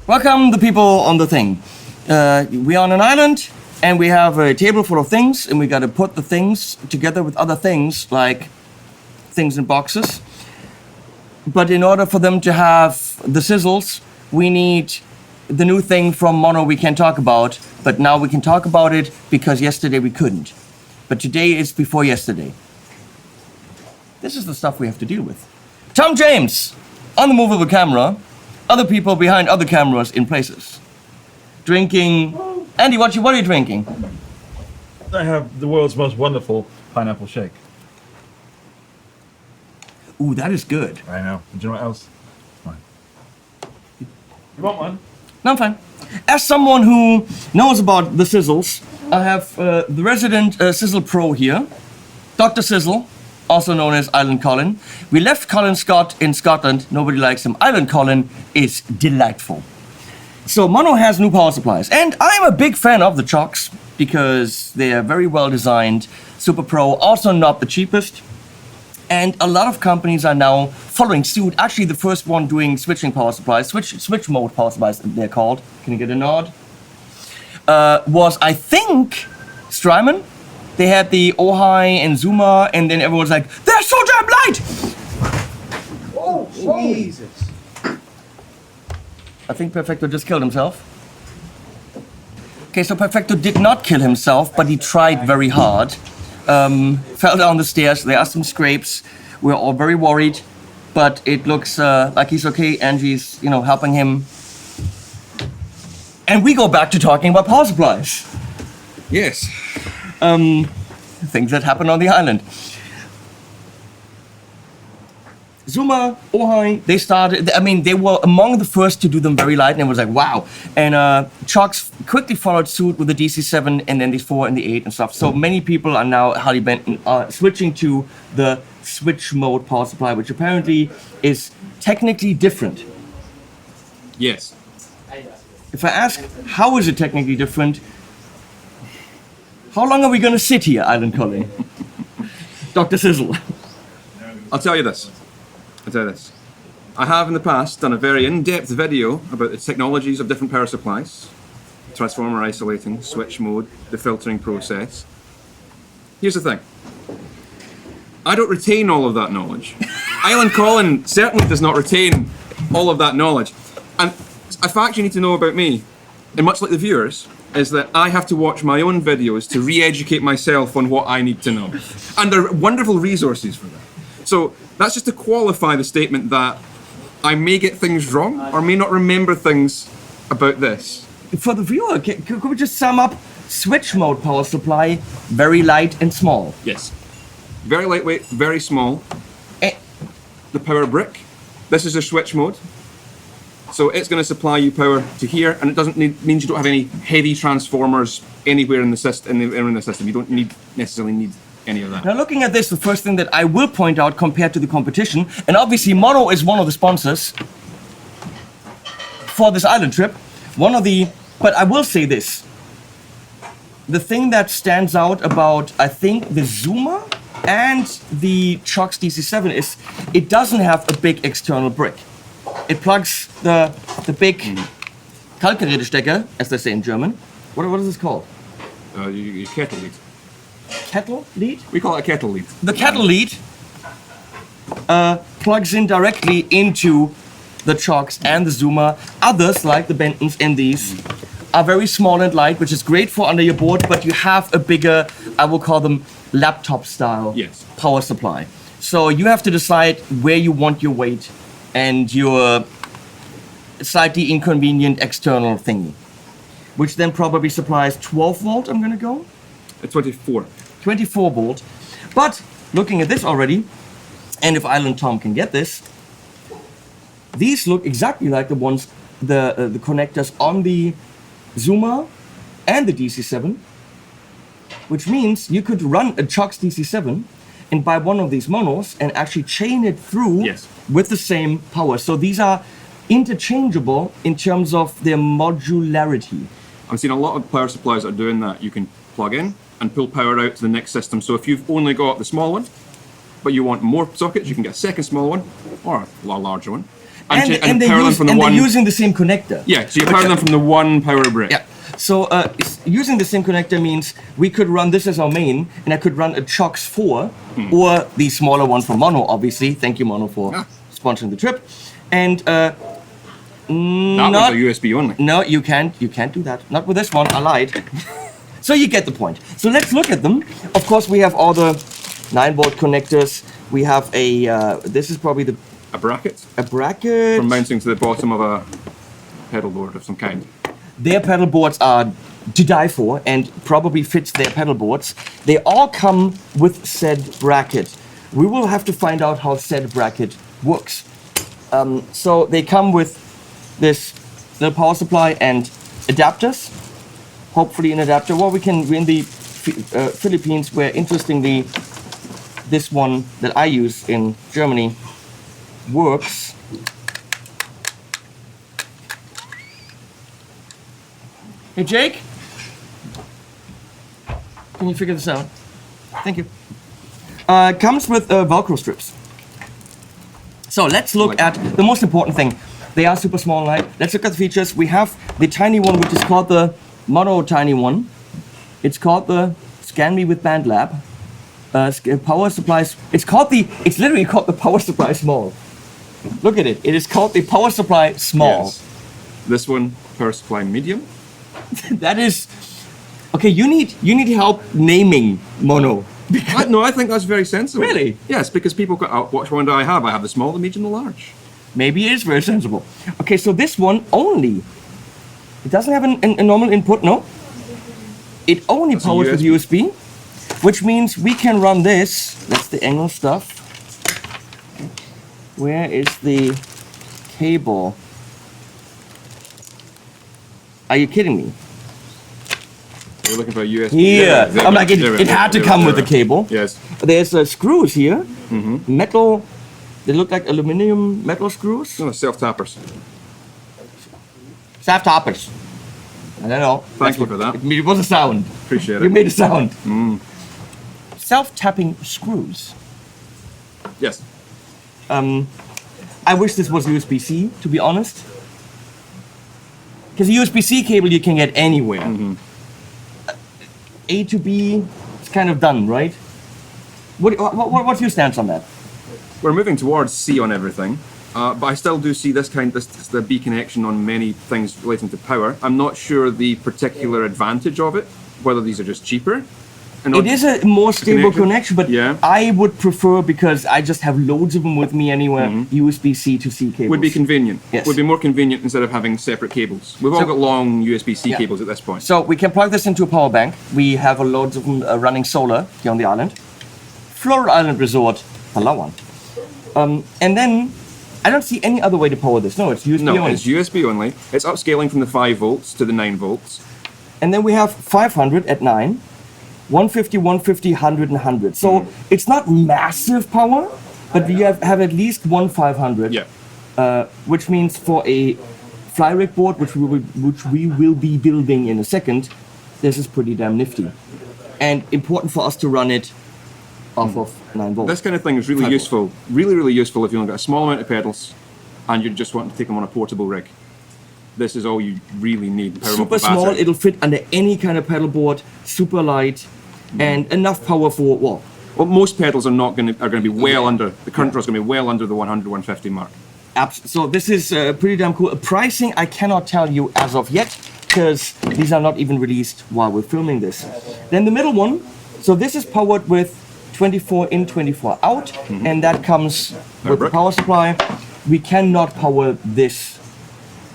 Welcome the people on the thing. We're on an island and we have a table full of things and we got to put the things together with other things like things in boxes. But in order for them to have the sizzles, we need the new thing from Mono we can talk about, but now we can talk about it because yesterday we couldn't. But today is before yesterday. This is the stuff we have to deal with. Tom James, on the movable camera, other people behind other cameras in places. Drinking. Andy, what are you drinking? I have the world's most wonderful pineapple shake. Ooh, that is good. I know. Do you know what else? Fine. You want one? No, I'm fine. As someone who knows about the sizzles, I have the resident Sizzle Pro here, Dr. Sizzle, also known as Island Colin. We left Colin Scott in Scotland. Nobody likes him. Island Colin is delightful. So Mono has new power supplies, and I'm a big fan of the chocks because they are very well designed. Super Pro, also not the cheapest. And a lot of companies are now following suit. Actually, the first one doing switching power supplies, switch mode power supplies, they're called. Can you get a nod? Was, I think, Strymon. They had the Ojai and Zuma, and then everyone's like, they're so damn light! Oh, Jesus. I think Perfecto just killed himself. Okay, so Perfecto did not kill himself, but he tried very hard. Fell down the stairs, there are some scrapes. We're all very worried, but it looks like he's okay. Angie's, helping him. And we go back to talking about power supplies. Yes. Things that happen on the island. Zuma, Ojai, they were among the first to do them very light, and it was like, wow. And Chocks quickly followed suit with the DC7 and then the 4 and the 8 and stuff. So many people are now, Harley Benton, switching to the switch mode power supply, which apparently is technically different. Yes. If I ask, how is it technically different? How long are we going to sit here, Island Colin? Dr. Sizzle. I'll tell you this. I have in the past done a very in-depth video about the technologies of different power supplies, transformer isolating, switch mode, the filtering process. Here's the thing. I don't retain all of that knowledge. Island Colin certainly does not retain all of that knowledge. And a fact you need to know about me, and much like the viewers, is that I have to watch my own videos to re-educate myself on what I need to know. And there are wonderful resources for that. So that's just to qualify the statement that I may get things wrong or may not remember things about this. For the viewer, could we just sum up switch mode power supply, very light and small? Yes. Very lightweight, very small. The power brick. This is a switch mode. So it's going to supply you power to here, and it doesn't means you don't have any heavy transformers anywhere in the system. You don't necessarily need any of that. Now, looking at this, the first thing that I will point out compared to the competition, and obviously Mono is one of the sponsors for this island trip. But I will say this. The thing that stands out about, I think, the Zuma and the Chocks DC7 is it doesn't have a big external brick. It plugs the big Kaltgerätestecker, as they say in German. What is this called? Your kettle lead. Kettle lead? We call it a kettle lead. The kettle lead plugs in directly into the Chocks and the Zuma. Others, like the Bentons and these, are very small and light, which is great for under your board, but you have a bigger, I will call them laptop style power supply. So you have to decide where you want your weight and your slightly inconvenient external thingy, which then probably supplies 12 volt, I'm gonna go? 24. 24 volt. But looking at this already, and if Island Tom can get this, these look exactly like the ones, the connectors on the Zuma and the DC7, which means you could run a Chocks DC7 and buy one of these monos and actually chain it through with the same power. So these are interchangeable in terms of their modularity. I've seen a lot of power supplies that are doing that. You can plug in and pull power out to the next system. So if you've only got the small one, but you want more sockets, you can get a second small one or a larger one. and power them from the one. they're using the same connector. Yeah, so you're powering them from the one power brick. Yeah. So using the same connector means we could run this as our main, and I could run a CHOX 4 or the smaller one from Mono, obviously. Thank you, Mono, for sponsoring the trip. And that was a USB only. No, you can't do that. Not with this one. I lied. So you get the point. So let's look at them. Of course, we have all the 9-volt connectors. We have a. This is probably A bracket. a bracket. For mounting to the bottom of a pedal board of some kind. Their pedal boards are to die for and probably fits their pedal boards. They all come with said bracket. We will have to find out how said bracket works. So they come with this little power supply and adapters. Hopefully an adapter. Well, we're in the Philippines, where interestingly, this one that I use in Germany works. Hey, Jake? Can you figure this out? Thank you. Comes with Velcro strips. So let's look at the most important thing. They are super small and light. Let's look at the features. We have the tiny one, which is called the Mono Tiny One. It's called the Scan Me with Band Lab. Power supplies. It's literally called the Power Supply Small. Look at it. It is called the Power Supply Small. Yes. This one, Power Supply Medium. That is okay. You need help naming Mono. No, I think that's very sensible. Really? Yes, because people go, which one do I have? I have the small, the medium, the large. Maybe it is very sensible. Okay, so this one only. It doesn't have a normal input, no. It only powers with USB, which means we can run this. That's the angle stuff. Where is the cable? Are you kidding me? We're looking for a USB. Here, I'm like, it had to come with the cable. Yes. There's screws here, metal. They look like aluminum metal screws. No, self-tappers. Self-tappers. I don't know. Thank you for that. It was a sound. Appreciate You it. made a sound. Self-tapping screws. Yes. I wish this was USB-C, to be honest. Because a USB-C cable you can get anywhere. A to B, it's kind of done, right? What's your stance on that? We're moving towards C on everything, but I still do see this the B connection on many things relating to power. I'm not sure the particular advantage of it, whether these are just cheaper. It is a more stable connection, but yeah. I would prefer, because I just have loads of them with me anywhere, USB-C to C cables. Would be convenient. Yes. Would be more convenient instead of having separate cables. We've all got long USB-C cables at this point. So we can plug this into a power bank. We have loads of them running solar here on the island. Floral Island Resort, Palawan. And then I don't see any other way to power this. No, it's USB only. No, it's USB only. It's upscaling from the 5 volts to the 9 volts. And then we have 500 at 9. 150, 150, 100, and 100. So it's not massive power, but we have at least one 500. Yeah. Which means for a fly rig board, which we will be building in a second, this is pretty damn nifty. And important for us to run it off of 9 volts. This kind of thing is really useful. Really useful if you've only got a small amount of pedals and you just want to take them on a portable rig. This is all you really need. Super small, it'll fit under any kind of pedal board, super light, and enough power for what? Well, most pedals are going to be well under, the current draw is going to be well under the 100, 150 mark. So this is pretty damn cool. Pricing, I cannot tell you as of yet, because these are not even released while we're filming this. Then the middle one, so this is powered with 24 in, 24 out, and that comes with the power supply. We cannot power this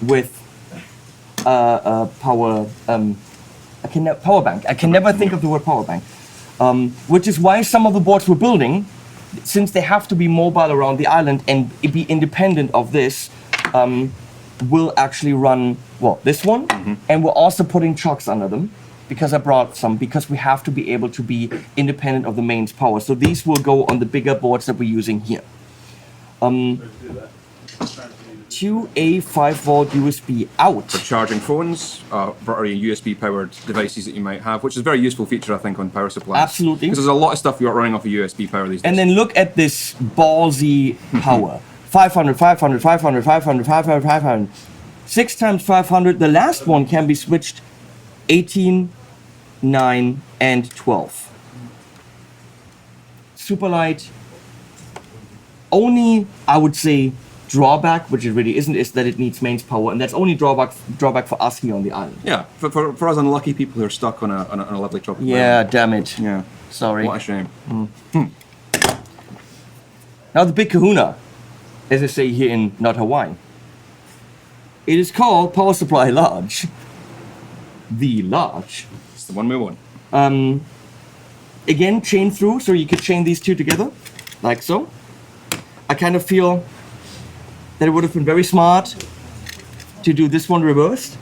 with power bank. I can never think of the word power bank, which is why some of the boards we're building, since they have to be mobile around the island and be independent of this, will actually run this one, and we're also putting trucks under them, because I brought some, because we have to be able to be independent of the mains power. So these will go on the bigger boards that we're using here. 2A 5-volt USB out. For charging phones, or USB powered devices that you might have, which is a very useful feature, I think, on power supplies. Absolutely. Because there's a lot of stuff you're running off of USB power these days. And then look at this ballsy power. 500, 500, 500, 500, 500, 500. 6 times 500. The last one can be switched 18, 9, and 12. Super light. Only, I would say, drawback, which it really isn't, is that it needs mains power, and that's only drawback for us here on the island. Yeah, for us unlucky people who are stuck on a lovely tropical Yeah, island. damn it. Yeah. Sorry. What a shame. Now the big kahuna, as I say here in Not Hawaii. It is called Power Supply Large. The Large. It's the one we want. Again, chain through, so you could chain these two together, like so. I kind of feel that it would have been very smart to do this one reversed.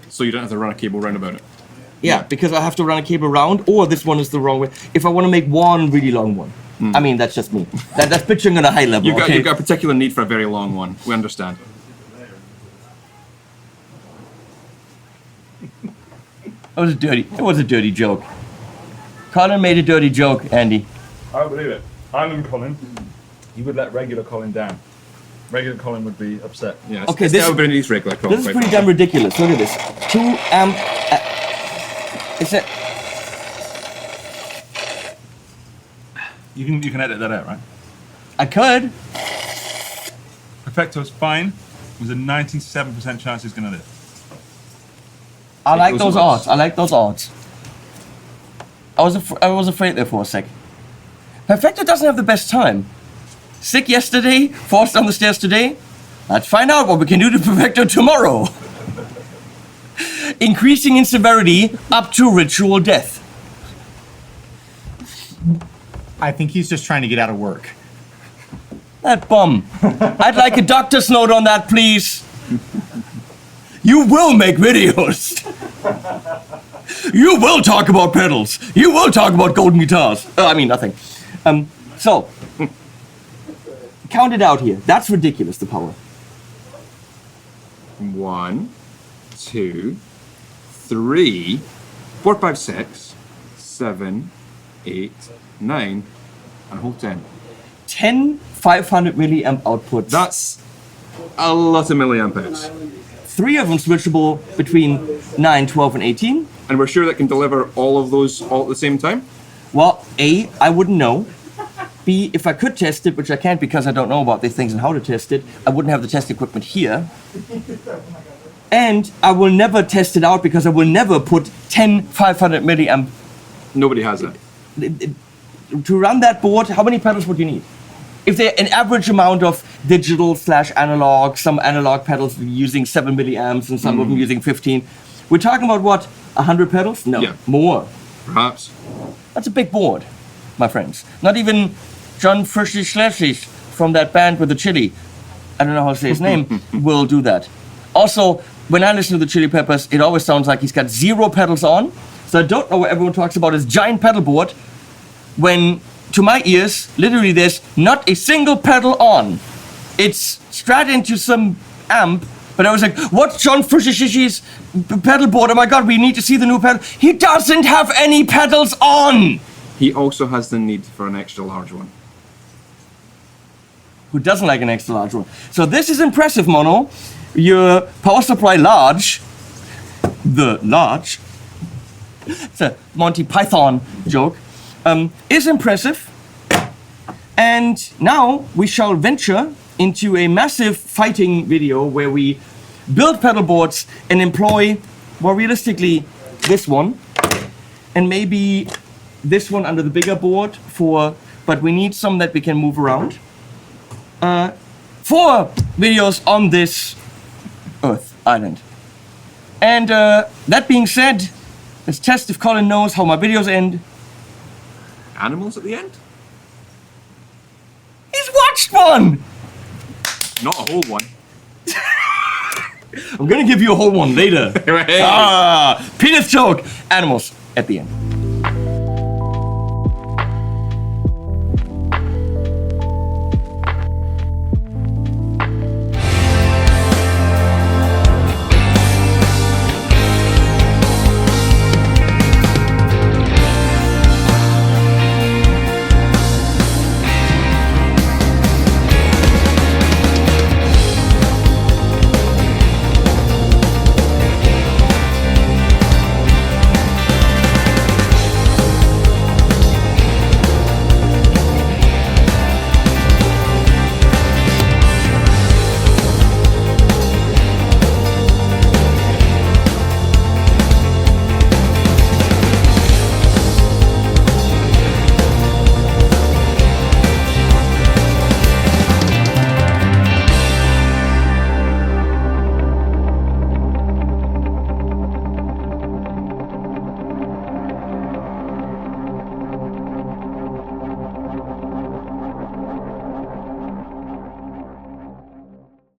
So you don't have to run a cable round about it. Yeah, because I have to run a cable around, or this one is the wrong way. If I want to make one really long one. I mean, that's just me. That's pitching on a high level. You've got a particular need for a very long one. We understand. It was a dirty joke. Colin made a dirty joke, Andy. I don't believe it. Island Colin, he would let regular Colin down. Regular Colin would be upset. Yeah. Okay, it's this- never been an East regular This is pretty damn ridiculous. Look at this. 2 amp. It's a. You can edit that out, right? I could. Perfecto's fine. There's a 97% chance he's gonna live. I like those those odds. I like those odds. I was afraid there for a sec. Perfecto doesn't have the best time. Sick yesterday, forced down the stairs today. Let's find out what we can do to Perfecto tomorrow. Increasing in severity up to ritual death. I think he's just trying to get out of work. That bum. I'd like a doctor's note on that, please. You will make videos. You will talk about pedals. You will talk about golden guitars. I mean, nothing. So, count it out here. That's ridiculous, the power. 1, 2, 3, 4, 5, 6, 7, 8, 9, and hold 10. 10 500 milliamp outputs. That's a lot of milliamp hours. 3 of them switchable between 9, 12, and 18. And we're sure that can deliver all of those all at the same time? Well, A, I wouldn't know. B, if I could test it, which I can't because I don't know about these things and how to test it, I wouldn't have the test equipment here. And I will never test it out because I will never put 10 500 milliamp. Nobody has that. To run that board, how many pedals would you need? If they're an average amount of digital / analog, some analog pedals using 7 milliamps and some of them using 15. We're talking about what, 100 pedals? No, Yeah. more. Perhaps. That's a big board, my friends. Not even John Frischlich from that band with the chili, I don't know how to say his name, will do that. Also, when I listen to the Chili Peppers, it always sounds like he's got 0 pedals on. So I don't know what everyone talks about his giant pedal board, when to my ears, literally there's not a single pedal on. It's straight into some amp, but I was like, what's John Frischlich's pedal board? Oh my god, we need to see the new pedal. He doesn't have any pedals on! He also has the need for an extra large one. Who doesn't like an extra large one? So this is impressive, Mono. Your power supply large, the large, it's a Monty Python joke, is impressive. And now we shall venture into a massive fighting video where we build pedal boards and employ, more realistically, this one, and maybe this one under the bigger board but we need some that we can move around. 4 videos on this Earth island. And that being said, let's test if Colin knows how my videos end. Animals at the end? He's watched one! Not a whole one. I'm gonna give you a whole one later. Hey. Penis joke! Animals at the end.